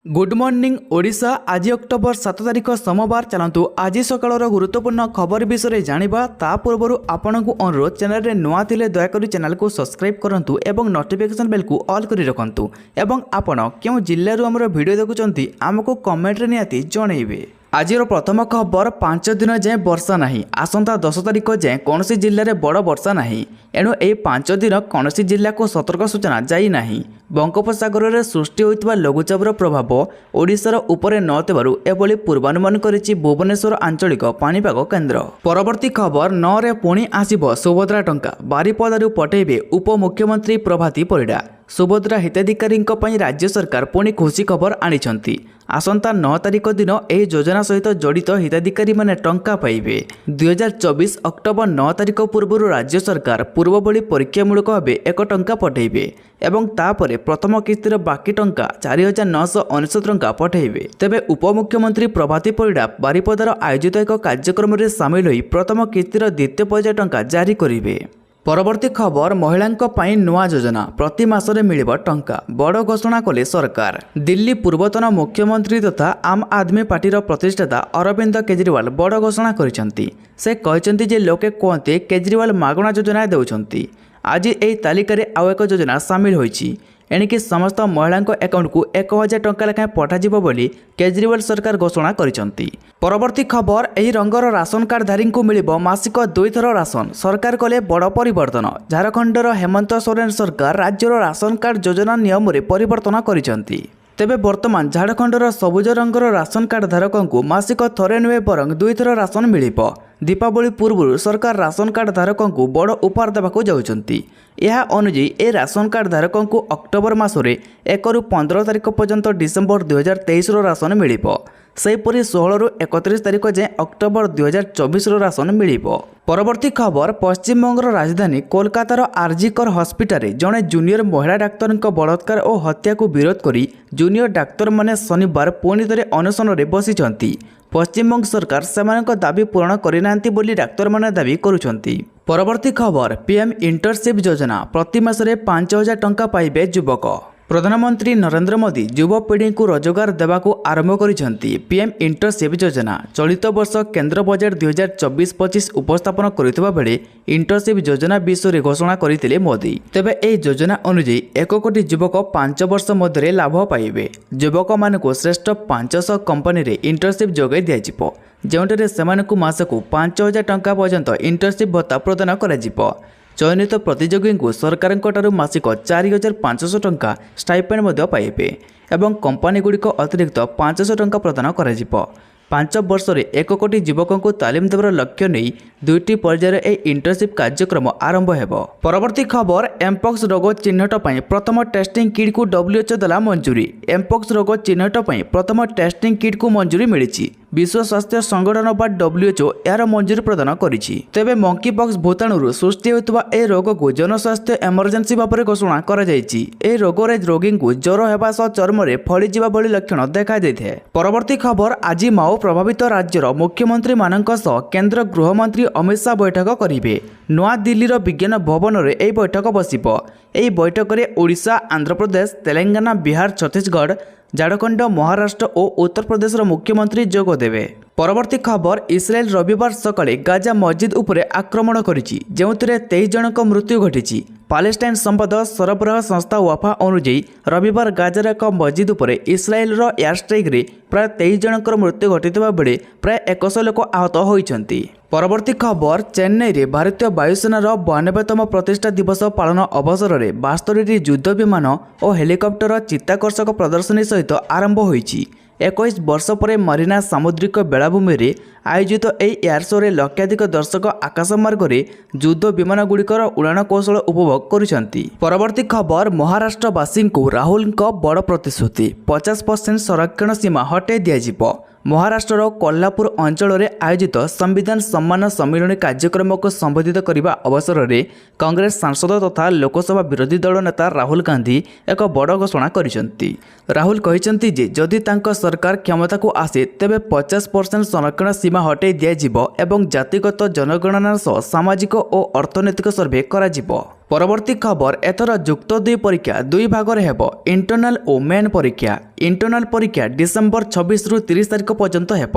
Good morning Odisha. आज October 7 तारिख सोमवार। चलतु आज सकाळर गुरुत्वपूर्ण खबर विषय जानिबा। ता पूर्व आपनकु अनुरोध, चैनल रे नुआ थिले दयाकरी चैनल को सब्सक्राइब करंतु एवं नोटिफिकेशन बेल को ऑल करी रखंतु एवं आपण क्यों जिल्ला रू हमर वीडियो देखुचंती हमको कमेंट रे नियाती जणैबे। आज प्रथम खबर, 5 दिन जाए वर्षा नहीं। आसंता 10 तारिख जाए कौन जिले में बड़ वर्षा नहीं। एणु ए 5 दिन कौन जिला को सतर्क सूचना जाई नहीं। बंगोपसागर में सृष्टि होता लघुचापर प्रभाव ओडिशार उपरे नथिबारु एभली पूर्वानुमान करिछि भुवनेश्वर आंचलिक पाणीपाग केन्द्र। परवर्ती खबर, 9 रे पुणी आसिब सुभद्रा टंका। बारिपदारू पठेबे उपमुख्यमंत्री प्रभाती परिडा। सुभद्रा हिताधिकारी राज्य सरकार पुणी खुशी खबर आनिछंती। आसंता 9 तारिख दिन यह योजना सहित जड़ित हिताधिकारी माने टंका पाइबे। 2024 अक्टोबर 9 तारिख पूर्व राज्य सरकार पूर्व भली परीक्षामूलक भाव 1 टंका पठेबे एवं तापरे प्रथम किस्तिर बाकी टंका 4999 टंका पठेबे। तेबे उपमुख्यमंत्री प्रभाती परिडा बारिपदार आयोजित एक कार्यक्रम में सामिल होई प्रथम किस्तिर द्वितीय पर्याय टंका जारी करिवे। परवर्ती खबर, महिलांको पाई नुआ योजना, प्रति मासरे मिलिबो टंका। बड़ घोषणा कले सरकार। दिल्ली पूर्वतन मुख्यमंत्री तथा आम आदमी पार्टीर प्रतिष्ठाता अरविंद केजरीवाल बड़ घोषणा करिसेंती। से कहते जे लोके कहते केजरीवाल मागणा योजना देउछंती। आज एही तालिका रे आउ एक योजना सामिल होईछि। एणिकी समस्त महिला अकाउंट को 1000 टंका लेखाएं पठाଯିବ बोली केजरीवाल सरकार घोषणा करिसेंती। परवर्ती खबर, एही रंगर राशन कार्ड धारी को मिलिबो मासिक 2 थर राशन। सरकार कले बड़ परिवर्तन। झारखंडर हेमंत सोरेन सरकार राज्यर राशन कार्ड योजना नियम रे परिवर्तन करिसेंती। तेबे वर्तमान झारखंडर सबुज रंगर राशन कार्ड धारकों को मासिक थरे नुहे बरंग 2 थर राशन मिलिबो। दीपावली पूर्व सरकार राशन कार्ड धारकों को बड़ उपहार देवाक जाउछंती। यह अनुଯାयी ए राशन कार्ड धारकों को अक्टोबर मासरे 1 रु 15 तारिख पर्यंत डिसेम्बर 2023 राशन मिलिबो। सेहीपरि 16 रु 31 तारिख जाए अक्टोबर 2024 राशन मिलिबो। परवर्ती खबर, पश्चिमबंगर राजधानी कोलकातार आरजीकर हस्पिटाल जड़े जूनियर महिला डाक्तर बलात्कार और हत्या को विरोध करी जूनियर डाक्तर माने शनिवार पुणी थे अनशन में बसिछंती। पश्चिमबंग सरकार सेमानक दाबी पूरण करिनांती बोली डाक्तर माने दाबी करुछंती। परवर्ती खबर, पीएम इंटर्नशिप योजना, प्रति मासरे 5000 टंका पाइबे युवक। प्रधानमंत्री नरेंद्र मोदी युवपीढ़ी को रोजगार देवाक आरंभ करिसेंती। पीएम इंटर्नशिप योजना चलित वर्ष केंद्र बजेट 2024-25 उपस्थापन करितबा बेले इंटर्नशिप योजना विषय घोषणा करथिले मोदी। तेबे ए योजना अनुଯାयी 1 कोटी युवक 5 वर्ष मध्य लाभ पाइबे। युवक मानक श्रेष्ठ 500 कंपनी रे इंटर्नशिप जोगाई दियाजिवो, जेउंटरे सेमानकु मासकु 5000 टंका पर्यंत इंटर्नशिप भत्ता प्रदान कराजिवो। चयनित प्रतियोगी को सरकार मासिक 4500 टंका स्टाइपेंड पाइबे एवं कंपनी गुड़िक अतिरिक्त 500 टंका प्रदान करा। 5 वर्ष में 1 कोटी युवकों को तालीम देवर लक्ष्य नहीं 2टी पर्यायर ए इंटर्नशिप कार्यक्रम आरंभ हेबो। परवर्ती खबर, एमपॉक्स रोग चिन्हट पर प्रथम टेस्टिंग किट को WHO देला मंजूरी। एमपॉक्स रोग चिन्हट पर प्रथम टेस्टिंग किट को मंजूरी मिली। विश्व स्वास्थ्य संगठन बा WHO यार मंजूरी प्रदान करिछि। तेबे मंकी पॉक्स भूताणु सृष्टि होता ए रोग को जनस्वास्थ्य एमरजेंसी भाव में घोषणा करा जायछि। ए रोग रे रोगी को ज्वर हेबा सह चर्म रे फली जिबा भली लक्षण देखा दैथे। परवर्ती खबर, आज माओ प्रभावित राज्यर मुख्यमंत्री मानक सह केंद्र गृहमंत्री अमित शाह बैठक करिवे। नवा दिल्लीर विज्ञान भवन में यह बैठक बसिबो। एही बैठक में ओडिशा, आंध्र प्रदेश, तेलंगाना, बिहार, छत्तीसगढ़, झारखंड, महाराष्ट्र और उत्तर प्रदेश मुख्यमंत्री जोग देवे। परवर्ती खबर, इस्राएल रविवार सकाळे गाजा मस्जिद उपरे आक्रमण करिछि, जेउथिरे 23 जनक मृत्यु घटिछि। पालेस्टाइन संवाद सरबराह संस्था वाफा अनुଯାयी रविवार गाजार एक मस्जिद उपरे इस्राएल एयर स्ट्राइक रे प्राय 23 जनकर मृत्यु घटिथिबा बेले प्राय 100 लोक आहत होइछंती। परवर्ती खबर, चेन्नई रे भारतीय वायुसेनार 92तम प्रतिष्ठा दिवस पालन अवसर में 72टी युद्ध विमान और हेलिकप्टर चित्ताकर्षक प्रदर्शनी सहित आरंभ होइछि। 21 वर्ष पर मरीना सामुद्रिक बेलाभूमि में आयोजित एयर शो रे लक्षाधिक दर्शक आकाशमार्ग में युद्ध विमान गुड़िकर उड़ान कौशल उपभोग करिसेंती। परवर्ती खबर, महाराष्ट्रवासी को राहुल बड़ प्रतिश्रुति, 50% संरक्षण सीमा हटाई दियाजिवो। महाराष्ट्र कोल्हापुर अंचल में आयोजित संविधान सम्मान सम्मिलन कार्यक्रम को संबोधित करने अवसर में कांग्रेस सांसद तथा लोकसभा विरोधी दल नेता राहुल गांधी एक बड़ घोषणा करिसेंती। राहुल कहिसेंती जे जदि तांको सरकार क्षमता को आसे तेबे 50% संरक्षण सीमा हटाई दियाजिवो एवं जातिगत जनगणना सह सामाजिक और अर्थनैतिक सर्वे कराजिवो। ପରବର୍ତ୍ତୀ ଖବର ଏଥର ଯୁକ୍ତ 2 ପରୀକ୍ଷା ଦୁଇ ଭାଗରେ ହେବ। ଇଣ୍ଟରନାଲ ଓ ମେନ୍ ପରୀକ୍ଷା। ଇଣ୍ଟରନାଲ ପରୀକ୍ଷା ଡିସେମ୍ବର 26ରୁ 30 ତାରିଖ ପର୍ଯ୍ୟନ୍ତ ହେବ।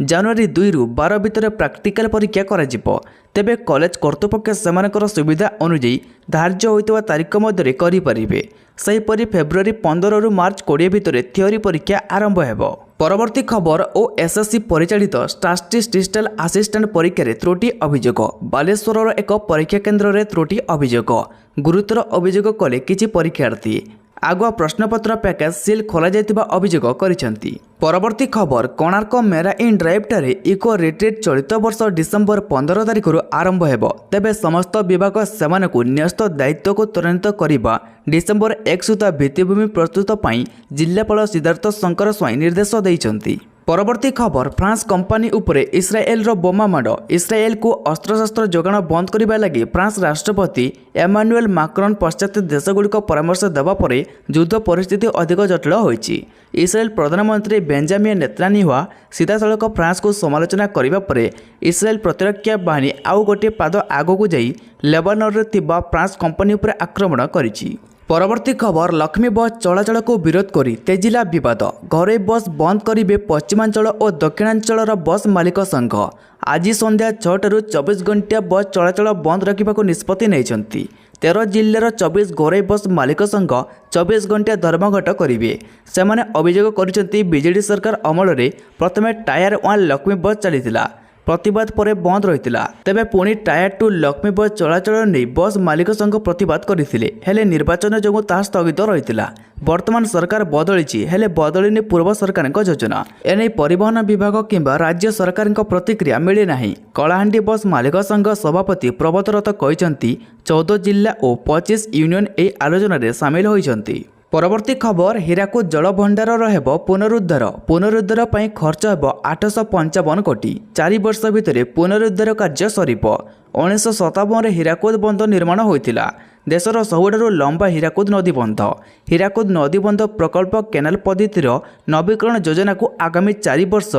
ଜାନୁଆରୀ 2ରୁ 12 ଭିତରେ ପ୍ରାକ୍ଟିକାଲ ପରୀକ୍ଷା କରାଯିବ। ତେବେ କଲେଜ କର୍ତ୍ତୃପକ୍ଷ ସେମାନଙ୍କର ସୁବିଧା ଅନୁଯାୟୀ ଧାର୍ଯ୍ୟ ହୋଇଥିବା ତାରିଖ ମଧ୍ୟରେ କରିପାରିବେ। ସେହିପରି ଫେବୃଆରୀ 15ରୁ ମାର୍ଚ୍ଚ 20 ଭିତରେ ଥିଓରି ପରୀକ୍ଷା ଆରମ୍ଭ ହେବ। ପରବର୍ତ୍ତୀ ଖବର ଓଏସ୍ଏସ୍ସି ପରିଚାଳିତ ଷ୍ଟାଟିଷ୍ଟିକାଲ ଆସିଷ୍ଟାଣ୍ଟ ପରୀକ୍ଷାରେ ତ୍ରୁଟି ଅଭିଯୋଗ। ବାଲେଶ୍ୱରର ଏକ ପରୀକ୍ଷା କେନ୍ଦ୍ରରେ ତ୍ରୁଟି ଅଭିଯୋଗ। ଗୁରୁତର ଅଭିଯୋଗ କଲେ କିଛି ପରୀକ୍ଷାର୍ଥୀ। ଆଗୁଆ ପ୍ରଶ୍ନପତ୍ର ପ୍ୟାକେଜ ସିଲ୍ ଖୋଲାଯାଇଥିବା ଅଭିଯୋଗ କରିଛନ୍ତି। ପରବର୍ତ୍ତୀ ଖବର କୋଣାର୍କ ମେରାଇନ୍ ଡ୍ରାଇଭ୍ଠାରେ ଇକୋ ରିଟ୍ରିଟ୍ ଚଳିତ ବର୍ଷ ଡିସେମ୍ବର 15 ତାରିଖରୁ ଆରମ୍ଭ ହେବ। ତେବେ ସମସ୍ତ ବିଭାଗ ସେମାନଙ୍କୁ ନ୍ୟସ୍ତ ଦାୟିତ୍ୱକୁ ତ୍ୱରାନ୍ୱିତ କରିବା ଡିସେମ୍ବର 1 ସୁଦ୍ଧା ଭିତ୍ତିଭୂମି ପ୍ରସ୍ତୁତ ପାଇଁ ଜିଲ୍ଲାପାଳ ସିଦ୍ଧାର୍ଥ ଶଙ୍କର ସ୍ୱାଇଁ ନିର୍ଦ୍ଦେଶ ଦେଇଛନ୍ତି। ପରବର୍ତ୍ତୀ ଖବର ଫ୍ରାନ୍ସ କମ୍ପାନୀ ଉପରେ ଇସ୍ରାଏଲର ବୋମା ମାଡ଼। ଇସ୍ରାଏଲକୁ ଅସ୍ତ୍ରଶସ୍ତ୍ର ଯୋଗାଣ ବନ୍ଦ କରିବା ଲାଗି ଫ୍ରାନ୍ସ ରାଷ୍ଟ୍ରପତି ଏମାନୁଏଲ ମାକ୍ରନ୍ ପାଶ୍ଚାତ୍ୟ ଦେଶଗୁଡ଼ିକ ପରାମର୍ଶ ଦେବା ପରେ ଯୁଦ୍ଧ ପରିସ୍ଥିତି ଅଧିକ ଜଟିଳ ହୋଇଛି। ଇସ୍ରାଏଲ ପ୍ରଧାନମନ୍ତ୍ରୀ ବେଞ୍ଜାମିନ୍ ନେତାନ୍ୟାହୁ ସିଧାସଳଖ ଫ୍ରାନ୍ସକୁ ସମାଲୋଚନା କରିବା ପରେ ଇସ୍ରାଏଲ ପ୍ରତିରକ୍ଷା ବାହିନୀ ଆଉ ଗୋଟିଏ ପାଦ ଆଗକୁ ଯାଇ ଲେବାନନରେ ଥିବା ଫ୍ରାନ୍ସ କମ୍ପାନୀ ଉପରେ ଆକ୍ରମଣ କରିଛି। ପରବର୍ତ୍ତୀ ଖବର ଲକ୍ଷ୍ମୀ ବସ୍ ଚଳାଚଳକୁ ବିରୋଧ କରି ତେଜିଲା ବିବାଦ। ଘରୋଇ ବସ୍ ବନ୍ଦ କରିବେ ପଶ୍ଚିମାଞ୍ଚଳ ଓ ଦକ୍ଷିଣାଞ୍ଚଳର ବସ୍ ମାଲିକ ସଂଘ। ଆଜି ସନ୍ଧ୍ୟା 6ଟାରୁ 24 ଘଣ୍ଟିଆ ବସ୍ ଚଳାଚଳ ବନ୍ଦ ରଖିବାକୁ ନିଷ୍ପତ୍ତି ନେଇଛନ୍ତି। 13 ଜିଲ୍ଲାର 24 ଘରୋଇ ବସ୍ ମାଲିକ ସଂଘ 24 ଘଣ୍ଟିଆ ଧର୍ମଘଟ କରିବେ। ସେମାନେ ଅଭିଯୋଗ କରିଛନ୍ତି ବିଜେଡି ସରକାର ଅମଳରେ ପ୍ରଥମେ ଟାୟାର 1 ଲକ୍ଷ୍ମୀ ବସ୍ ଚାଲିଥିଲା। ପ୍ରତିବାଦ ପରେ ବନ୍ଦ ରହିଥିଲା। ତେବେ ପୁଣି ଟାୟାର 2 ଲକ୍ଷ୍ମୀ ବସ୍ ଚଳାଚଳ ନେଇ ବସ୍ ମାଲିକ ସଂଘ ପ୍ରତିବାଦ କରିଥିଲେ। ହେଲେ ନିର୍ବାଚନ ଯୋଗୁଁ ତାହା ସ୍ଥଗିତ ରହିଥିଲା। ବର୍ତ୍ତମାନ ସରକାର ବଦଳିଛି, ହେଲେ ବଦଳିନି ପୂର୍ବ ସରକାରଙ୍କ ଯୋଜନା। ଏନେଇ ପରିବହନ ବିଭାଗ କିମ୍ବା ରାଜ୍ୟ ସରକାରଙ୍କ ପ୍ରତିକ୍ରିୟା ମିଳିନାହିଁ। କଳାହାଣ୍ଡି ବସ୍ ମାଲିକ ସଂଘ ସଭାପତି ପ୍ରବୋଧ ରଥ କହିଛନ୍ତି 14 ଜିଲ୍ଲା ଓ 25 ୟୁନିୟନ ଏହି ଆଲୋଚନାରେ ସାମିଲ ହୋଇଛନ୍ତି। ପରବର୍ତ୍ତୀ ଖବର ହୀରାକୁଦ ଜଳଭଣ୍ଡାରର ହେବ ପୁନରୁଦ୍ଧାର। ପୁନରୁଦ୍ଧାର ପାଇଁ ଖର୍ଚ୍ଚ ହେବ 855 କୋଟି। 4 ବର୍ଷ ଭିତରେ ପୁନରୁଦ୍ଧାର କାର୍ଯ୍ୟ ସରିବ। 1957ରେ ହୀରାକୁଦ ବନ୍ଧ ନିର୍ମାଣ ହୋଇଥିଲା। ଦେଶର ସବୁଠାରୁ ଲମ୍ବା ହୀରାକୁଦ ନଦୀବନ୍ଧ। ହୀରାକୁଦ ନଦୀବନ୍ଧ ପ୍ରକଳ୍ପ କେନାଲ ପଦ୍ଧତିର ନବୀକରଣ ଯୋଜନାକୁ ଆଗାମୀ 4 ବର୍ଷ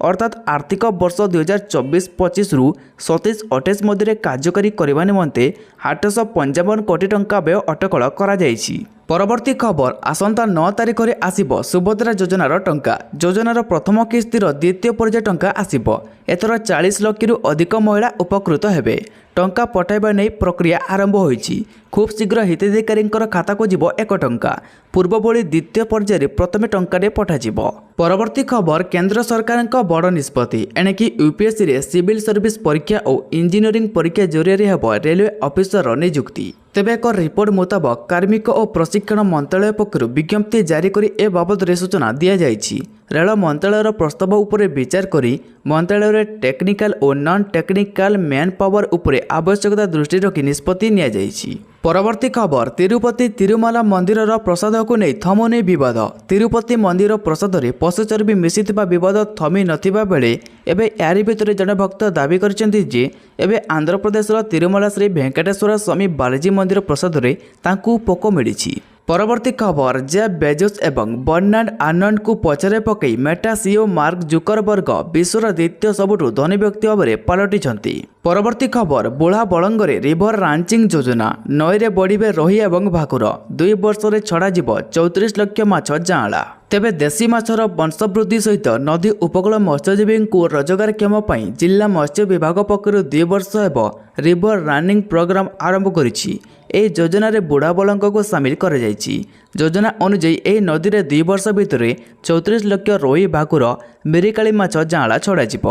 ଅର୍ଥାତ୍ ଆର୍ଥିକ ବର୍ଷ 2024-25ରୁ 27-28 ମଧ୍ୟରେ କାର୍ଯ୍ୟକାରୀ କରିବା ନିମନ୍ତେ 855 କୋଟି ଟଙ୍କା ବ୍ୟୟ ଅଟକଳ କରାଯାଇଛି। ପରବର୍ତ୍ତୀ ଖବର ଆସନ୍ତା 9 ତାରିଖରେ ଆସିବ ସୁଭଦ୍ରା ଯୋଜନାର ଟଙ୍କା। ଯୋଜନାର ପ୍ରଥମ କିସ୍ତିର ଦ୍ୱିତୀୟ ପର୍ଯ୍ୟାୟ ଟଙ୍କା ଆସିବ। ଏଥର 40 ଲକ୍ଷରୁ ଅଧିକ ମହିଳା ଉପକୃତ ହେବେ। ଟଙ୍କା ପଠାଇବା ନେଇ ପ୍ରକ୍ରିୟା ଆରମ୍ଭ ହୋଇଛି। ଖୁବ୍ ଶୀଘ୍ର ହିତାଧିକାରୀଙ୍କର ଖାତାକୁ ଯିବ 1 ଟଙ୍କା। ପୂର୍ବଭଳି ଦ୍ୱିତୀୟ ପର୍ଯ୍ୟାୟରେ ପ୍ରଥମେ ଟଙ୍କାଟେ ପଠାଯିବ। ପରବର୍ତ୍ତୀ ଖବର କେନ୍ଦ୍ର ସରକାରଙ୍କ ବଡ଼ ନିଷ୍ପତ୍ତି। ଏଣିକି ୟୁପିଏସ୍ସିରେ ସିଭିଲ୍ ସର୍ଭିସ୍ ପରୀକ୍ଷା ଓ ଇଞ୍ଜିନିୟରିଂ ପରୀକ୍ଷା ଜରିଆରେ ହେବ ରେଲୱେ ଅଫିସରର ନିଯୁକ୍ତି। ତେବେ ଏକ ରିପୋର୍ଟ ମୁତାବକ କାର୍ମିକ ଓ ପ୍ରଶିକ୍ଷଣ ମନ୍ତ୍ରାଳୟ ପକ୍ଷରୁ ବିଜ୍ଞପ୍ତି ଜାରି କରି ଏ ବାବଦରେ ସୂଚନା ଦିଆଯାଇଛି। ରେଳ ମନ୍ତ୍ରାଳୟର ପ୍ରସ୍ତାବ ଉପରେ ବିଚାର କରି ମନ୍ତ୍ରାଳୟରେ ଟେକ୍ନିକାଲ ଓ ନନ୍ ଟେକ୍ନିକାଲ ମ୍ୟାନ୍ ପାୱାର ଉପରେ ଆବଶ୍ୟକତା ଦୃଷ୍ଟି ରଖି ନିଷ୍ପତ୍ତି ନିଆଯାଇଛି। ପରବର୍ତ୍ତୀ ଖବର ତିରୁପତି ତିରୁମାଲା ମନ୍ଦିରର ପ୍ରସାଦକୁ ନେଇ ଥମୁନି ବିବାଦ। ତିରୁପତି ମନ୍ଦିର ପ୍ରସାଦରେ ପଶୁ ଚର୍ବି ମିଶିଥିବା ବିବାଦ ଥମି ନଥିବା ବେଳେ ଏବେ ଏହାରି ଭିତରେ ଜଣେ ଭକ୍ତ ଦାବି କରିଛନ୍ତି ଯେ ଏବେ ଆନ୍ଧ୍ରପ୍ରଦେଶର ତିରୁମଲା ଶ୍ରୀ ଭେଙ୍କଟେଶ୍ୱର ସ୍ୱାମୀ ବାଲାଜୀ ମନ୍ଦିର ପ୍ରସାଦରେ ତାଙ୍କୁ ପୋକ ମିଳିଛି। ପରବର୍ତ୍ତୀ ଖବର ଜେଫ୍ ବେଜୋସ୍ ଏବଂ ବର୍ନାର୍ଡ ଆର୍ନଲ୍ଡଙ୍କୁ ପଛରେ ପକାଇ ମେଟା ସିଇଓ ମାର୍କ ଜୁକରବର୍ଗ ବିଶ୍ୱର ଦ୍ୱିତୀୟ ସବୁଠୁ ଧନୀ ବ୍ୟକ୍ତି ଭାବରେ ପାଲଟିଛନ୍ତି। ପରବର୍ତ୍ତୀ ଖବର ବୁଢ଼ା ବଳଙ୍ଗରେ ରିଭର ରାଞ୍ଚିଂ ଯୋଜନା। ନଈରେ ବଢ଼ିବେ ରୋହି ଏବଂ ଭାକୁର। 2 ବର୍ଷରେ ଛଡ଼ାଯିବ 34 ଲକ୍ଷ ମାଛ ଜାଆଁଳା। ତେବେ ଦେଶୀ ମାଛର ବଂଶବୃଦ୍ଧି ସହିତ ନଦୀ ଉପକୂଳ ମତ୍ସ୍ୟଜୀବୀଙ୍କୁ ରୋଜଗାରକ୍ଷମ ପାଇଁ ଜିଲ୍ଲା ମତ୍ସ୍ୟ ବିଭାଗ ପକ୍ଷରୁ 2 ବର୍ଷ ହେବ ରିଭର ରାନିଂ ପ୍ରୋଗ୍ରାମ ଆରମ୍ଭ କରିଛି। ଏହି ଯୋଜନାରେ ବୁଢ଼ା ବଳଙ୍ଗକୁ ସାମିଲ କରାଯାଇଛି। ଯୋଜନା ଅନୁଯାୟୀ ଏହି ନଦୀରେ 2 ବର୍ଷ ଭିତରେ 34 ଲକ୍ଷ ରୋହି ଭାକୁର ମିରିକାଳି ମାଛ ଜାଆଁଳା ଛଡ଼ାଯିବ।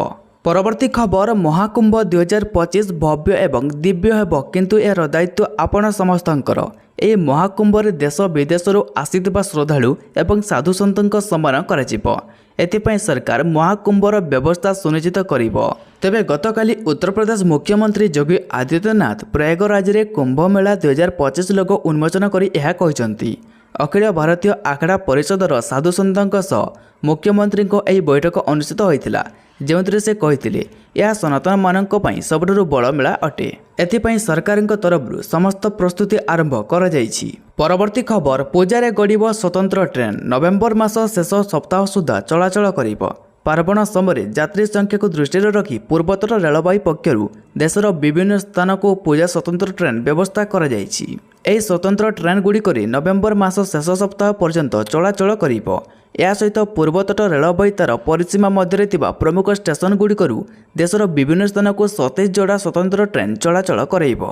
ପରବର୍ତ୍ତୀ ଖବର ମହାକୁମ୍ଭ 2025 ଭବ୍ୟ ଏବଂ ଦିବ୍ୟ ହେବ, କିନ୍ତୁ ଏହାର ଦାୟିତ୍ୱ ଆପଣ ସମସ୍ତଙ୍କର। ଏହି ମହାକୁମ୍ଭରେ ଦେଶ ବିଦେଶରୁ ଆସିଥିବା ଶ୍ରଦ୍ଧାଳୁ ଏବଂ ସାଧୁସନ୍ତଙ୍କ ସମ୍ମାନ କରାଯିବ। ଏଥିପାଇଁ ସରକାର ମହାକୁମ୍ଭର ବ୍ୟବସ୍ଥା ସୁନିଶ୍ଚିତ କରିବ। ତେବେ ଗତକାଲି ଉତ୍ତରପ୍ରଦେଶ ମୁଖ୍ୟମନ୍ତ୍ରୀ ଯୋଗୀ ଆଦିତ୍ୟନାଥ ପ୍ରୟାଗରାଜରେ କୁମ୍ଭମେଳା 2025 ଲୋଗୋ ଉନ୍ମୋଚନ କରି ଏହା କହିଛନ୍ତି। ଅଖିଳ ଭାରତୀୟ ଆଖଡ଼ା ପରିଷଦର ସାଧୁସନ୍ତଙ୍କ ସହ ମୁଖ୍ୟମନ୍ତ୍ରୀଙ୍କ ଏହି ବୈଠକ ଅନୁଷ୍ଠିତ ହୋଇଥିଲା, ଯେଉଁଥିରେ ସେ କହିଥିଲେ ଏହା ସନାତନମାନଙ୍କ ପାଇଁ ସବୁଠାରୁ ବଡ଼ ମେଳା ଅଟେ। ଏଥିପାଇଁ ସରକାରଙ୍କ ତରଫରୁ ସମସ୍ତ ପ୍ରସ୍ତୁତି ଆରମ୍ଭ କରାଯାଇଛି। ପରବର୍ତ୍ତୀ ଖବର ପୂଜାରେ ଗଡ଼ିବ ସ୍ୱତନ୍ତ୍ର ଟ୍ରେନ୍। ନଭେମ୍ବର ମାସ ଶେଷ ସପ୍ତାହ ସୁଦ୍ଧା ଚଳାଚଳ କରିବ। ପାର୍ବଣ ସମୟରେ ଯାତ୍ରୀ ସଂଖ୍ୟାକୁ ଦୃଷ୍ଟିରେ ରଖି ପୂର୍ବତଟ ରେଳବାଇ ପକ୍ଷରୁ ଦେଶର ବିଭିନ୍ନ ସ୍ଥାନକୁ ପୂଜା ସ୍ୱତନ୍ତ୍ର ଟ୍ରେନ୍ ବ୍ୟବସ୍ଥା କରାଯାଇଛି। ଏହି ସ୍ୱତନ୍ତ୍ର ଟ୍ରେନ୍ଗୁଡ଼ିକରେ ନଭେମ୍ବର ମାସ ଶେଷ ସପ୍ତାହ ପର୍ଯ୍ୟନ୍ତ ଚଳାଚଳ କରିବ। ଏହା ସହିତ ପୂର୍ବତଟ ରେଳବାଇ ତାର ପରିସୀମା ମଧ୍ୟରେ ଥିବା ପ୍ରମୁଖ ଷ୍ଟେସନଗୁଡ଼ିକରୁ ଦେଶର ବିଭିନ୍ନ ସ୍ଥାନକୁ 27 ଯୋଡ଼ା ସ୍ୱତନ୍ତ୍ର ଟ୍ରେନ୍ ଚଳାଚଳ କରାଇବ।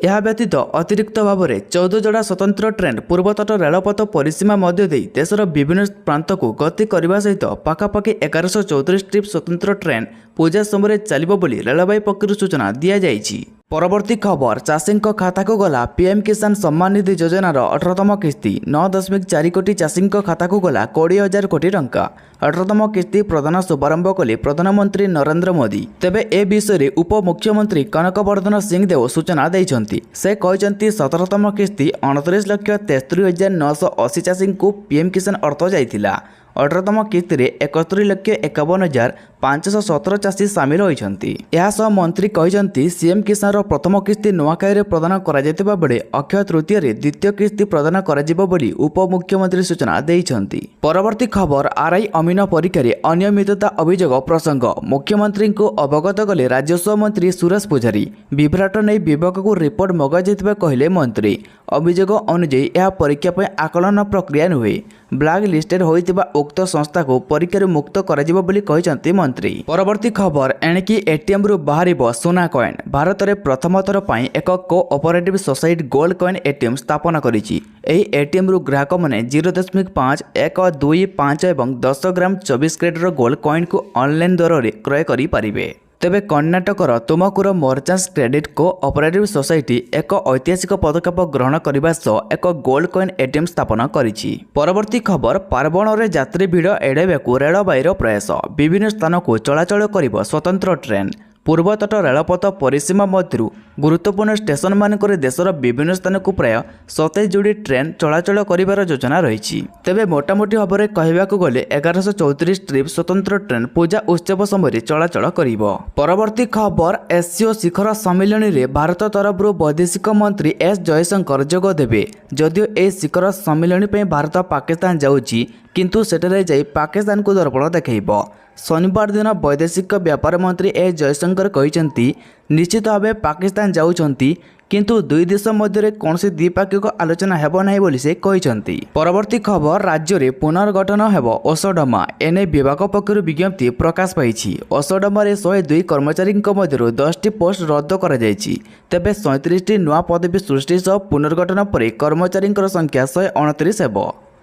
ଏହା ବ୍ୟତୀତ ଅତିରିକ୍ତ ଭାବରେ 14 ଯୋଡ଼ା ସ୍ୱତନ୍ତ୍ର ଟ୍ରେନ୍ ପୂର୍ବତଟ ରେଳପଥ ପରିସୀମା ମଧ୍ୟ ଦେଇ ଦେଶର ବିଭିନ୍ନ ପ୍ରାନ୍ତକୁ ଗତି କରିବା ସହିତ ପାଖାପାଖି 1134ଟି ସ୍ୱତନ୍ତ୍ର ଟ୍ରେନ୍ ପୂଜା ସମୟରେ ଚାଲିବ ବୋଲି ରେଳବାଇ ପକ୍ଷରୁ ସୂଚନା ଦିଆଯାଇଛି। ପରବର୍ତ୍ତୀ ଖବର, ଚାଷୀଙ୍କ ଖାତାକୁ ଗଲା ପିଏମ୍ କିଷାନ ସମ୍ମାନ ନିଧି ଯୋଜନାର 18ତମ କିସ୍ତି। 9.4 କୋଟି ଚାଷୀଙ୍କ ଖାତାକୁ ଗଲା 20,000 କୋଟି ଟଙ୍କା। 18ତମ କିସ୍ତି ପ୍ରଦାନ ଶୁଭାରମ୍ଭ କଲେ ପ୍ରଧାନମନ୍ତ୍ରୀ ନରେନ୍ଦ୍ର ମୋଦି। ତେବେ ଏ ବିଷୟରେ ଉପମୁଖ୍ୟମନ୍ତ୍ରୀ କନକବର୍ଦ୍ଧନ ସିଂହ ଦେଓ ସୂଚନା ଦେଇଛନ୍ତି। ସେ କହିଛନ୍ତି 17ତମ କିସ୍ତି 29,73,980 ଚାଷୀଙ୍କୁ ପିଏମ୍ କିଷାନ ଅର୍ଥ ଯାଇଥିଲା। 18ତମ କିସ୍ତିରେ 71,51,517 ଚାଷୀ ସାମିଲ ହୋଇଛନ୍ତି। ଏହା ସହ ମନ୍ତ୍ରୀ କହିଛନ୍ତି ସିଏମ୍ କିଷାନର ପ୍ରଥମ କିସ୍ତି ନୂଆଖାଇରେ ପ୍ରଦାନ କରାଯାଇଥିବା ବେଳେ ଅକ୍ଷୟ ତୃତୀୟରେ ଦ୍ୱିତୀୟ କିସ୍ତି ପ୍ରଦାନ କରାଯିବ ବୋଲି ଉପମୁଖ୍ୟମନ୍ତ୍ରୀ ସୂଚନା ଦେଇଛନ୍ତି। ପରବର୍ତ୍ତୀ ଖବର, ଆର୍ଆଇ ଅମିନ ପରୀକ୍ଷାରେ ଅନିୟମିତତା ଅଭିଯୋଗ ପ୍ରସଙ୍ଗ ମୁଖ୍ୟମନ୍ତ୍ରୀଙ୍କୁ ଅବଗତ କଲେ ରାଜସ୍ୱ ମନ୍ତ୍ରୀ ସୁରେଶ ପୂଜାରୀ। ବିଭ୍ରାଟ ନେଇ ବିଭାଗକୁ ରିପୋର୍ଟ ମଗାଯାଇଥିବା କହିଲେ ମନ୍ତ୍ରୀ। ଅଭିଯୋଗ ଅନୁଯାୟୀ ଏହା ପରୀକ୍ଷା ପାଇଁ ଆକଳନ ପ୍ରକ୍ରିୟା ନୁହେଁ। ବ୍ଲାକ୍ ଲିଷ୍ଟେଡ୍ ହୋଇଥିବା ଉକ୍ତ ସଂସ୍ଥାକୁ ପରୀକ୍ଷାରୁ ମୁକ୍ତ କରାଯିବ ବୋଲି କହିଛନ୍ତି ମନ୍ତ୍ରୀ। ପରବର୍ତ୍ତୀ ଖବର, ଏଣିକି ଏଟିଏମ୍ରୁ ବାହାରିବ ସୁନା କଏନ୍। ଭାରତରେ ପ୍ରଥମ ଥର ପାଇଁ ଏକ cooperative society gold coin ATM ସ୍ଥାପନ କରିଛି। ଏହି ଏଟିଏମ୍ରୁ ଗ୍ରାହକମାନେ 0.5, 1, 2, 5 ଏବଂ 10 ଗ୍ରାମ 24 କ୍ୟାରେଟ୍ର ଗୋଲ୍ଡ କଏନ୍କୁ ଅନଲାଇନ୍ ଦରରେ କ୍ରୟ କରିପାରିବେ। ତେବେ କର୍ଣ୍ଣାଟକର ତୁମକୁର ମର୍ଚାଣ୍ଟସ୍ କ୍ରେଡିଟ୍ କୋଅପରେଟିଭ୍ ସୋସାଇଟି ଏକ ଐତିହାସିକ ପଦକ୍ଷେପ ଗ୍ରହଣ କରିବା ସହ ଏକ ଗୋଲ୍ଡ କଏନ୍ ଏଟିଏମ୍ ସ୍ଥାପନ କରିଛି। ପରବର୍ତ୍ତୀ ଖବର, ପାର୍ବଣରେ ଯାତ୍ରୀ ଭିଡ଼ ଏଡ଼ାଇବାକୁ ରେଳବାଇର ପ୍ରୟାସ। ବିଭିନ୍ନ ସ୍ଥାନକୁ ଚଳାଚଳ କରିବ ସ୍ୱତନ୍ତ୍ର ଟ୍ରେନ୍। ପୂର୍ବତଟ ରେଳପଥ ପରିସୀମା ମଧ୍ୟରୁ ଗୁରୁତ୍ୱପୂର୍ଣ୍ଣ ଷ୍ଟେସନମାନଙ୍କରେ ଦେଶର ବିଭିନ୍ନ ସ୍ଥାନକୁ ପ୍ରାୟ 27 ଯୋଡ଼ି ଟ୍ରେନ୍ ଚଳାଚଳ କରିବାର ଯୋଜନା ରହିଛି। ତେବେ ମୋଟାମୋଟି ଭାବରେ କହିବାକୁ ଗଲେ 1134 ଟ୍ରିପ୍ ସ୍ୱତନ୍ତ୍ର ଟ୍ରେନ୍ ପୂଜା ଉତ୍ସବ ସମୟରେ ଚଳାଚଳ କରିବ। ପରବର୍ତ୍ତୀ ଖବର, ଏସ୍ସିଓ ଶିଖର ସମ୍ମିଳନୀରେ ଭାରତ ତରଫରୁ ବୈଦେଶିକ ମନ୍ତ୍ରୀ ଏସ୍ ଜୟଶଙ୍କର ଯୋଗ ଦେବେ। ଯଦିଓ ଏହି ଶିଖର ସମ୍ମିଳନୀ ପାଇଁ ଭାରତ ପାକିସ୍ତାନ ଯାଉଛି, କିନ୍ତୁ ସେଠାରେ ଯାଇ ପାକିସ୍ତାନକୁ ଦର୍ପଣ ଦେଖାଇବ। ଶନିବାର ଦିନ ବୈଦେଶିକ ବ୍ୟାପାର ମନ୍ତ୍ରୀ ଏସ୍ ଜୟଶଙ୍କର କହିଛନ୍ତି ନିଶ୍ଚିତ ଭାବେ ପାକିସ୍ତାନ ଯାଉଛନ୍ତି, କିନ୍ତୁ ଦୁଇ ଦେଶ ମଧ୍ୟରେ କୌଣସି ଦ୍ୱିପାକ୍ଷିକ ଆଲୋଚନା ହେବ ନାହିଁ ବୋଲି ସେ କହିଛନ୍ତି। ପରବର୍ତ୍ତୀ ଖବର, ରାଜ୍ୟରେ ପୁନର୍ଗଠନ ହେବ ଓସଡମା। ଏନେଇ ବିଭାଗ ପକ୍ଷରୁ ବିଜ୍ଞପ୍ତି ପ୍ରକାଶ ପାଇଛି। ଓସଡମାରେ 102 କର୍ମଚାରୀଙ୍କ ମଧ୍ୟରୁ 10ଟି ପୋଷ୍ଟ ରଦ୍ଦ କରାଯାଇଛି। ତେବେ 37ଟି ନୂଆ ପଦବୀ ସୃଷ୍ଟି ସହ ପୁନର୍ଗଠନ ପରେ କର୍ମଚାରୀଙ୍କର ସଂଖ୍ୟା 129 ହେବ।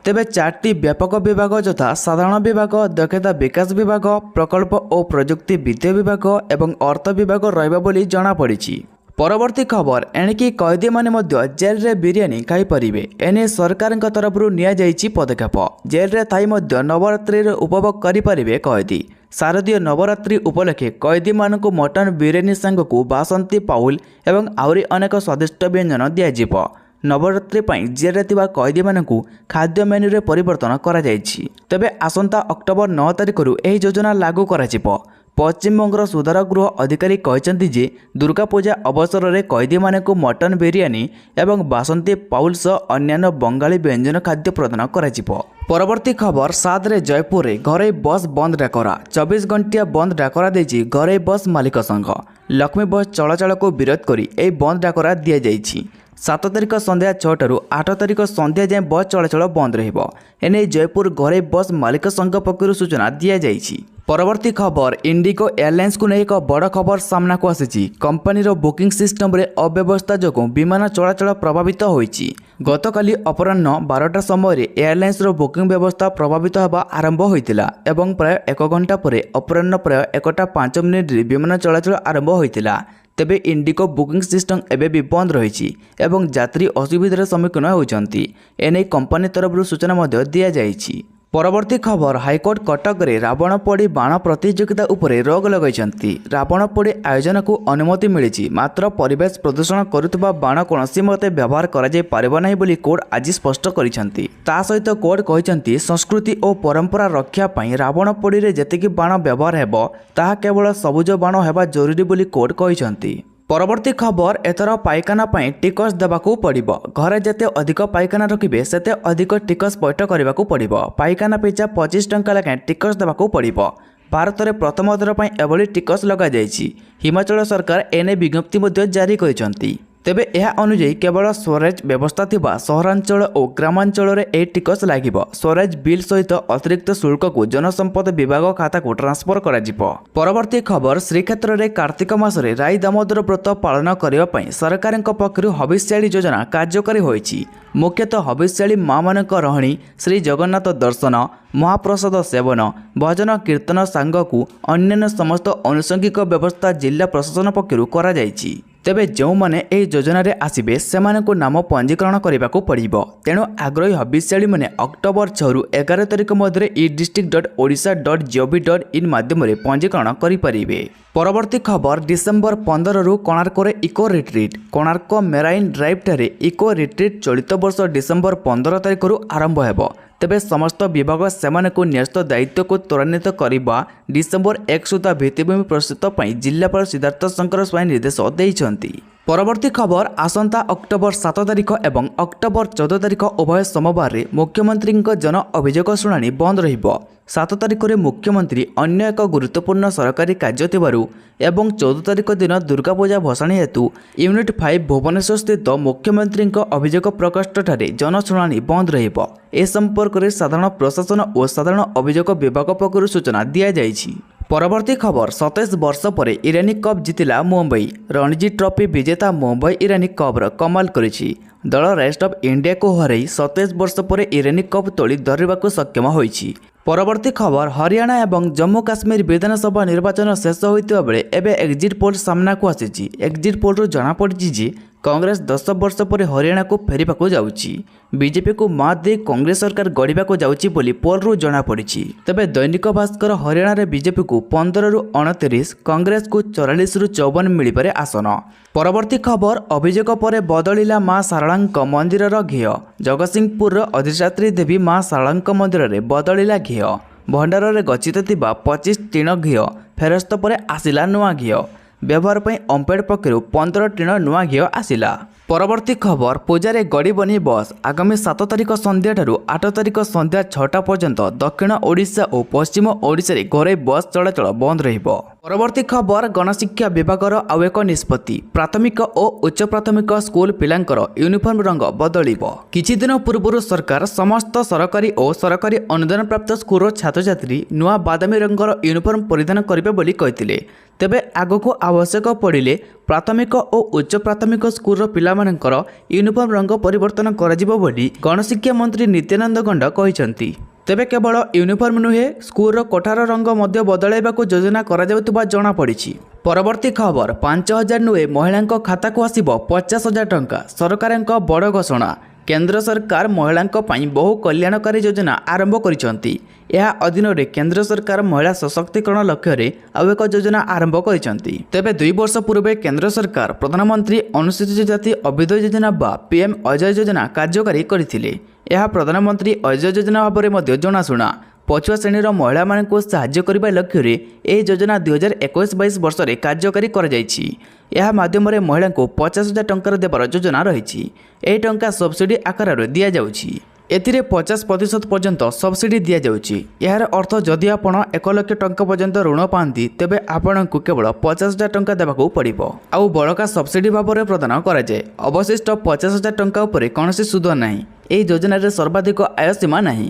ତେବେ 4ଟି ବ୍ୟାପକ ବିଭାଗ ଯଥା ସାଧାରଣ ବିଭାଗ, ଦକ୍ଷତା ବିକାଶ ବିଭାଗ, ପ୍ରକଳ୍ପ ଓ ପ୍ରଯୁକ୍ତି ବିଦ୍ୟା ବିଭାଗ ଏବଂ ଅର୍ଥ ବିଭାଗ ରହିବ ବୋଲି ଜଣାପଡ଼ିଛି। ପରବର୍ତ୍ତୀ ଖବର, ଏଣିକି କଏଦୀମାନେ ମଧ୍ୟ ଜେଲ୍ରେ ବିରିୟାନୀ ଖାଇପାରିବେ। ଏନେଇ ସରକାରଙ୍କ ତରଫରୁ ନିଆଯାଇଛି ପଦକ୍ଷେପ। ଜେଲ୍ରେ ଥାଇ ମଧ୍ୟ ନବରାତ୍ରିରେ ଉପଭୋଗ କରିପାରିବେ କଏଦୀ। ଶାରଦୀୟ ନବରାତ୍ରି ଉପଲକ୍ଷେ କଏଦୀମାନଙ୍କୁ ମଟନ ବିରିୟାନୀ ସାଙ୍ଗକୁ ବାସନ୍ତୀ ପାଉଲ ଏବଂ ଆହୁରି ଅନେକ ସ୍ୱାଦିଷ୍ଟ ବ୍ୟଞ୍ଜନ ଦିଆଯିବ। ନବରାତ୍ରି ପାଇଁ ଜେଲ୍ରେ ଥିବା କଏଦୀମାନଙ୍କୁ ଖାଦ୍ୟ ମେନ୍ୟୁରେ ପରିବର୍ତ୍ତନ କରାଯାଇଛି। ତେବେ ଆସନ୍ତା ଅକ୍ଟୋବର 9 ତାରିଖରୁ ଏହି ଯୋଜନା ଲାଗୁ କରାଯିବ। ପଶ୍ଚିମବଙ୍ଗର ସୁଧାର ଗୃହ ଅଧିକାରୀ କହିଛନ୍ତି ଯେ ଦୁର୍ଗା ପୂଜା ଅବସରରେ କଏଦୀମାନଙ୍କୁ ମଟନ ବିରିୟାନୀ ଏବଂ ବାସନ୍ତୀ ପାଉଲ ସହ ଅନ୍ୟାନ୍ୟ ବଙ୍ଗାଳୀ ବ୍ୟଞ୍ଜନ ଖାଦ୍ୟ ପ୍ରଦାନ କରାଯିବ। ପରବର୍ତ୍ତୀ ଖବର, 7ରେ ଜୟପୁରରେ ଘରୋଇ ବସ୍ ବନ୍ଦ ଡାକରା। 24 ଘଣ୍ଟିଆ ବନ୍ଦ ଡାକରା ଦେଇଛି ଘରୋଇ ବସ୍ ମାଲିକ ସଂଘ। ଲକ୍ଷ୍ମୀ ବସ୍ ଚଳାଚଳକୁ ବିରୋଧ କରି ଏହି ବନ୍ଦ ଡାକରା ଦିଆଯାଇଛି। 7 ତାରିଖ ସନ୍ଧ୍ୟା 6ଟାରୁ 8 ତାରିଖ ସନ୍ଧ୍ୟା ଯାଏଁ ବସ୍ ଚଳାଚଳ ବନ୍ଦ ରହିବ। ଏନେଇ ଜୟପୁର ଘରୋଇ ବସ୍ ମାଲିକ ସଂଘ ପକ୍ଷରୁ ସୂଚନା ଦିଆଯାଇଛି। ପରବର୍ତ୍ତୀ ଖବର, ଇଣ୍ଡିଗୋ ଏୟାରଲାଇନ୍ସକୁ ନେଇ ଏକ ବଡ଼ ଖବର ସାମ୍ନାକୁ ଆସିଛି। କମ୍ପାନୀର ବୁକିଂ ସିଷ୍ଟମରେ ଅବ୍ୟବସ୍ଥା ଯୋଗୁଁ ବିମାନ ଚଳାଚଳ ପ୍ରଭାବିତ ହୋଇଛି। ଗତକାଲି ଅପରାହ୍ନ 12ଟା ସମୟରେ ଏୟାରଲାଇନ୍ସର ବୁକିଂ ବ୍ୟବସ୍ଥା ପ୍ରଭାବିତ ହେବା ଆରମ୍ଭ ହୋଇଥିଲା ଏବଂ ପ୍ରାୟ 1 ଘଣ୍ଟା ପରେ ଅପରାହ୍ନ ପ୍ରାୟ 1ଟା 5 ମିନିଟରେ ବିମାନ ଚଳାଚଳ ଆରମ୍ଭ ହୋଇଥିଲା। ତେବେ ଇଣ୍ଡିଗୋ ବୁକିଂ ସିଷ୍ଟମ ଏବେ ବି ବନ୍ଦ ରହିଛି ଏବଂ ଯାତ୍ରୀ ଅସୁବିଧାର ସମ୍ମୁଖୀନ ହେଉଛନ୍ତି। ଏନେଇ କମ୍ପାନୀ ତରଫରୁ ସୂଚନା ମଧ୍ୟ ଦିଆଯାଇଛି। ପରବର୍ତ୍ତୀ ଖବର, ହାଇକୋର୍ଟ କଟକରେ ରାବଣ ପୋଡ଼ି ବାଣ ପ୍ରତିଯୋଗିତା ଉପରେ ରୋକ ଲଗାଇଛନ୍ତି। ରାବଣ ପୋଡ଼ି ଆୟୋଜନକୁ ଅନୁମତି ମିଳିଛି, ମାତ୍ର ପରିବେଶ ପ୍ରଦୂଷଣ କରୁଥିବା ବାଣ କୌଣସି ମତେ ବ୍ୟବହାର କରାଯାଇ ପାରିବ ନାହିଁ ବୋଲି କୋର୍ଟ ଆଜି ସ୍ପଷ୍ଟ କରିଛନ୍ତି। ତା ସହିତ କୋର୍ଟ କହିଛନ୍ତି ସଂସ୍କୃତି ଓ ପରମ୍ପରା ରକ୍ଷା ପାଇଁ ରାବଣ ପୋଡ଼ିରେ ଯେତିକି ବାଣ ବ୍ୟବହାର ହେବ ତାହା କେବଳ ସବୁଜ ବାଣ ହେବା ଜରୁରୀ ବୋଲି କୋର୍ଟ କହିଛନ୍ତି। ପରବର୍ତ୍ତୀ ଖବର, ଏଥର ପାଇଖାନା ପାଇଁ ଟିକସ ଦେବାକୁ ପଡ଼ିବ। ଘରେ ଯେତେ ଅଧିକ ପାଇଖାନା ରଖିବେ ସେତେ ଅଧିକ ଟିକସ ପୈଠ କରିବାକୁ ପଡ଼ିବ। ପାଇଖାନା ପିଛା 25 ଟଙ୍କା ଲେଖାଏଁ ଟିକସ ଦେବାକୁ ପଡ଼ିବ। ଭାରତରେ ପ୍ରଥମ ଥର ପାଇଁ ଏଭଳି ଟିକସ ଲଗାଯାଇଛି। ହିମାଚଳ ସରକାର ଏନେ ବିଜ୍ଞପ୍ତି ମଧ୍ୟ ଜାରି କରିଛନ୍ତି। ତେବେ ଏହା ଅନୁଯାୟୀ କେବଳ ସ୍ୱରାଜ ବ୍ୟବସ୍ଥା ଥିବା ସହରାଞ୍ଚଳ ଓ ଗ୍ରାମାଞ୍ଚଳରେ ଏହି ଟିକସ ଲାଗିବ। ସ୍ୱରାଜ ବିଲ୍ ସହିତ ଅତିରିକ୍ତ ଶୁଳ୍କକୁ ଜନସମ୍ପଦ ବିଭାଗ ଖାତାକୁ ଟ୍ରାନ୍ସଫର କରାଯିବ। ପରବର୍ତ୍ତୀ ଖବର, ଶ୍ରୀକ୍ଷେତ୍ରରେ କାର୍ତ୍ତିକ ମାସରେ ରାଇ ଦାମୋଦର ବ୍ରତ ପାଳନ କରିବା ପାଇଁ ସରକାରଙ୍କ ପକ୍ଷରୁ ହବିଷ୍ୟାଳି ଯୋଜନା କାର୍ଯ୍ୟକାରୀ ହୋଇଛି। ମୁଖ୍ୟତଃ ହବିଷ୍ୟାଳି ମା'ମାନଙ୍କ ରହଣି, ଶ୍ରୀ ଜଗନ୍ନାଥ ଦର୍ଶନ, ମହାପ୍ରସାଦ ସେବନ, ଭଜନ କୀର୍ତ୍ତନ ସାଙ୍ଗକୁ ଅନ୍ୟାନ୍ୟ ସମସ୍ତ ଆନୁଷଙ୍ଗିକ ବ୍ୟବସ୍ଥା ଜିଲ୍ଲା ପ୍ରଶାସନ ପକ୍ଷରୁ କରାଯାଇଛି। ତେବେ ଯେଉଁମାନେ ଏହି ଯୋଜନାରେ ଆସିବେ ସେମାନଙ୍କୁ ନାମ ପଞ୍ଜୀକରଣ କରିବାକୁ ପଡ଼ିବ। ତେଣୁ ଆଗ୍ରହୀ ହବିଷ୍ୟାଳୀମାନେ ଅକ୍ଟୋବର 6ରୁ 11 ତାରିଖ ମଧ୍ୟରେ e-district.odisha.gov.in ମାଧ୍ୟମରେ ପଞ୍ଜୀକରଣ କରିପାରିବେ। ପରବର୍ତ୍ତୀ ଖବର, ଡିସେମ୍ବର 15ରୁ କୋଣାର୍କରେ ଇକୋ ରିଟ୍ରିଟ୍। କୋଣାର୍କ ମେରାଇନ୍ ଡ୍ରାଇଭ୍ଠାରେ ଇକୋ ରିଟ୍ରିଟ୍ ଚଳିତ ବର୍ଷ ଡିସେମ୍ବର 15 ତାରିଖରୁ ଆରମ୍ଭ ହେବ। ତେବେ ସମସ୍ତ ବିଭାଗ ସେମାନଙ୍କୁ ନ୍ୟସ୍ତ ଦାୟିତ୍ୱକୁ ତ୍ୱରାନ୍ୱିତ କରିବା ଡିସେମ୍ବର 1 ସୁଦ୍ଧା ଭିତ୍ତିଭୂମି ପ୍ରସ୍ତୁତ ପାଇଁ ଜିଲ୍ଲାପାଳ ସିଦ୍ଧାର୍ଥ ଶଙ୍କର ସ୍ୱାଇଁ ନିର୍ଦ୍ଦେଶ ଦେଇଛନ୍ତି। ପରବର୍ତ୍ତୀ ଖବର, ଆସନ୍ତା ଅକ୍ଟୋବର 7 ତାରିଖ ଏବଂ ଅକ୍ଟୋବର 14 ତାରିଖ ଉଭୟ ସୋମବାରରେ ମୁଖ୍ୟମନ୍ତ୍ରୀଙ୍କ ଜନ ଅଭିଯୋଗ ଶୁଣାଣି ବନ୍ଦ ରହିବ। 7 ତାରିଖରେ ମୁଖ୍ୟମନ୍ତ୍ରୀ ଅନ୍ୟ ଏକ ଗୁରୁତ୍ୱପୂର୍ଣ୍ଣ ସରକାରୀ କାର୍ଯ୍ୟ ଥିବାରୁ ଏବଂ 14 ତାରିଖ ଦିନ ଦୁର୍ଗାପୂଜା ଭସାଣୀ ହେତୁ ୟୁନିଟ୍ 5 ଭୁବନେଶ୍ୱର ସ୍ଥିତ ମୁଖ୍ୟମନ୍ତ୍ରୀଙ୍କ ଅଭିଯୋଗ ପ୍ରକୋଷ୍ଠଠାରେ ଜନଶୁଣାଣି ବନ୍ଦ ରହିବ। ଏ ସମ୍ପର୍କରେ ସାଧାରଣ ପ୍ରଶାସନ ଓ ସାଧାରଣ ଅଭିଯୋଗ ବିଭାଗ ପକ୍ଷରୁ ସୂଚନା ଦିଆଯାଇଛି। ପରବର୍ତ୍ତୀ ଖବର, 27 ବର୍ଷ ପରେ ଇରାନୀ କପ୍ ଜିତିଲା ମୁମ୍ବାଇ। ରଣଜୀ ଟ୍ରଫି ବିଜେତା ମୁମ୍ବାଇ ଇରାନୀ କପ୍ର କମାଲ କରିଛି। ଦଳ ରେଷ୍ଟ ଅଫ୍ ଇଣ୍ଡିଆକୁ ହରାଇ 27 ବର୍ଷ ପରେ ଇରାନୀ କପ୍ ତୋଳି ଧରିବାକୁ ସକ୍ଷମ ହୋଇଛି। ପରବର୍ତ୍ତୀ ଖବର, ହରିୟାଣା ଏବଂ ଜମ୍ମୁ କାଶ୍ମୀର ବିଧାନସଭା ନିର୍ବାଚନ ଶେଷ ହୋଇଥିବା ବେଳେ ଏବେ ଏକ୍ଜିଟ୍ ପୋଲ୍ ସାମ୍ନାକୁ ଆସିଛି। ଏକ୍ଜିଟ୍ ପୋଲ୍ରୁ ଜଣାପଡ଼ିଛି ଯେ କଂଗ୍ରେସ 10 ବର୍ଷ ପରେ ହରିୟାଣାକୁ ଫେରିବାକୁ ଯାଉଛି। ବିଜେପିକୁ ମାତ୍ ଦେଇ କଂଗ୍ରେସ ସରକାର ଗଢ଼ିବାକୁ ଯାଉଛି ବୋଲି ପୋଲ୍ରୁ ଜଣାପଡ଼ିଛି। ତେବେ ଦୈନିକ ଭାସ୍କର, ହରିୟାଣାରେ ବିଜେପିକୁ 15ରୁ 29, କଂଗ୍ରେସକୁ 44ରୁ 54 ମିଳିପାରେ ଆସନ। ପରବର୍ତ୍ତୀ ଖବର, ଅଭିଯୋଗ ପରେ ବଦଳିଲା ମା ଶାରଳାଙ୍କ ମନ୍ଦିରର ଘିଅ। ଜଗତସିଂହପୁରର ଅଧିଷ୍ଠାତ୍ରୀ ଦେବୀ ମା ଶାରଳାଙ୍କ ମନ୍ଦିରରେ ବଦଳିଲା ଘିଅ। ଭଣ୍ଡାରରେ ଗଚ୍ଛିତ ଥିବା 25 ଟିଣ ଘିଅ ଫେରସ୍ତ ପରେ ଆସିଲା ନୂଆ ଘିଅ। ବ୍ୟବହାର ପାଇଁ ଓମଫେଡ୍ ପକ୍ଷରୁ 15 ଟିଣ ନୂଆ ଘିଅ ଆସିଲା। ପରବର୍ତ୍ତୀ ଖବର, ପୂଜାରେ ଗଡ଼ିବନି ବସ୍। ଆଗାମୀ 7 ତାରିଖ ସନ୍ଧ୍ୟାଠାରୁ 8 ତାରିଖ ସନ୍ଧ୍ୟା 6ଟା ପର୍ଯ୍ୟନ୍ତ ଦକ୍ଷିଣ ଓଡ଼ିଶା ଓ ପଶ୍ଚିମ ଓଡ଼ିଶାରେ ଘରୋଇ ବସ୍ ଚଳାଚଳ ବନ୍ଦ ରହିବ। ପରବର୍ତ୍ତୀ ଖବର, ଗଣଶିକ୍ଷା ବିଭାଗର ଆଉ ଏକ ନିଷ୍ପତ୍ତି। ପ୍ରାଥମିକ ଓ ଉଚ୍ଚ ପ୍ରାଥମିକ ସ୍କୁଲ ପିଲାଙ୍କର ୟୁନିଫର୍ମ ରଙ୍ଗ ବଦଳିବ। କିଛି ଦିନ ପୂର୍ବରୁ ସରକାର ସମସ୍ତ ସରକାରୀ ଓ ସରକାରୀ ଅନୁଦାନପ୍ରାପ୍ତ ସ୍କୁଲର ଛାତ୍ରଛାତ୍ରୀ ନୂଆ ବାଦାମୀ ରଙ୍ଗର ୟୁନିଫର୍ମ ପରିଧାନ କରିବେ ବୋଲି କହିଥିଲେ। ତେବେ ଆଗକୁ ଆବଶ୍ୟକ ପଡ଼ିଲେ ପ୍ରାଥମିକ ଓ ଉଚ୍ଚ ପ୍ରାଥମିକ ସ୍କୁଲର ପିଲାମାନଙ୍କର ୟୁନିଫର୍ମ ରଙ୍ଗ ପରିବର୍ତ୍ତନ କରାଯିବ ବୋଲି ଗଣଶିକ୍ଷା ମନ୍ତ୍ରୀ ନିତ୍ୟାନନ୍ଦ ଗଣ୍ଡ କହିଛନ୍ତି। ତେବେ କେବଳ ୟୁନିଫର୍ମ ନୁହେଁ, ସ୍କୁଲର କୋଠାର ରଙ୍ଗ ମଧ୍ୟ ବଦଳାଇବାକୁ ଯୋଜନା କରାଯାଉଥିବା ଜଣାପଡ଼ିଛି। ପରବର୍ତ୍ତୀ ଖବର, 5000 ନୁହେଁ ମହିଳାଙ୍କ ଖାତାକୁ ଆସିବ 50,000 ଟଙ୍କା। ସରକାରଙ୍କ ବଡ଼ ଘୋଷଣା। କେନ୍ଦ୍ର ସରକାର ମହିଳାଙ୍କ ପାଇଁ ବହୁ କଲ୍ୟାଣକାରୀ ଯୋଜନା ଆରମ୍ଭ କରିଛନ୍ତି। ଏହା ଅଧୀନରେ କେନ୍ଦ୍ର ସରକାର ମହିଳା ସଶକ୍ତିକରଣ ଲକ୍ଷ୍ୟରେ ଆଉ ଏକ ଯୋଜନା ଆରମ୍ଭ କରିଛନ୍ତି। ତେବେ 2 ବର୍ଷ ପୂର୍ବେ କେନ୍ଦ୍ର ସରକାର ପ୍ରଧାନମନ୍ତ୍ରୀ ଅନୁସୂଚିତ ଜାତି ଅଭ୍ୟୁଦୟ ଯୋଜନା ବା PM ଅଜୟ ଯୋଜନା କାର୍ଯ୍ୟକାରୀ କରିଥିଲେ। ଏହା ପ୍ରଧାନମନ୍ତ୍ରୀ ଅଜୟ ଯୋଜନା ଭାବରେ ମଧ୍ୟ ଜଣାଶୁଣା। ପଛୁଆ ଶ୍ରେଣୀର ମହିଳାମାନଙ୍କୁ ସାହାଯ୍ୟ କରିବା ଲକ୍ଷ୍ୟରେ ଏହି ଯୋଜନା 2021-22 ବର୍ଷରେ କାର୍ଯ୍ୟକାରୀ କରାଯାଇଛି। ଏହା ମାଧ୍ୟମରେ ମହିଳାଙ୍କୁ 50,000 ଟଙ୍କାର ଦେବାର ଯୋଜନା ରହିଛି। ଏହି ଟଙ୍କା ସବସିଡି ଆକାରରେ ଦିଆଯାଉଛି। ଏଥିରେ 50% ପର୍ଯ୍ୟନ୍ତ ସବସିଡି ଦିଆଯାଉଛି। ଏହାର ଅର୍ଥ ଯଦି ଆପଣ 1 ଲକ୍ଷ ଟଙ୍କା ପର୍ଯ୍ୟନ୍ତ ଋଣ ପାଆନ୍ତି ତେବେ ଆପଣଙ୍କୁ କେବଳ 50,000 ଟଙ୍କା ଦେବାକୁ ପଡ଼ିବ। ଆଉ ବଳକା ସବସିଡି ଭାବରେ ପ୍ରଦାନ କରାଯାଏ। ଅବଶିଷ୍ଟ 50,000 ଟଙ୍କା ଉପରେ କୌଣସି ସୁଧ ନାହିଁ। ଏହି ଯୋଜନାରେ ସର୍ବାଧିକ ଆୟ ସୀମା ନାହିଁ।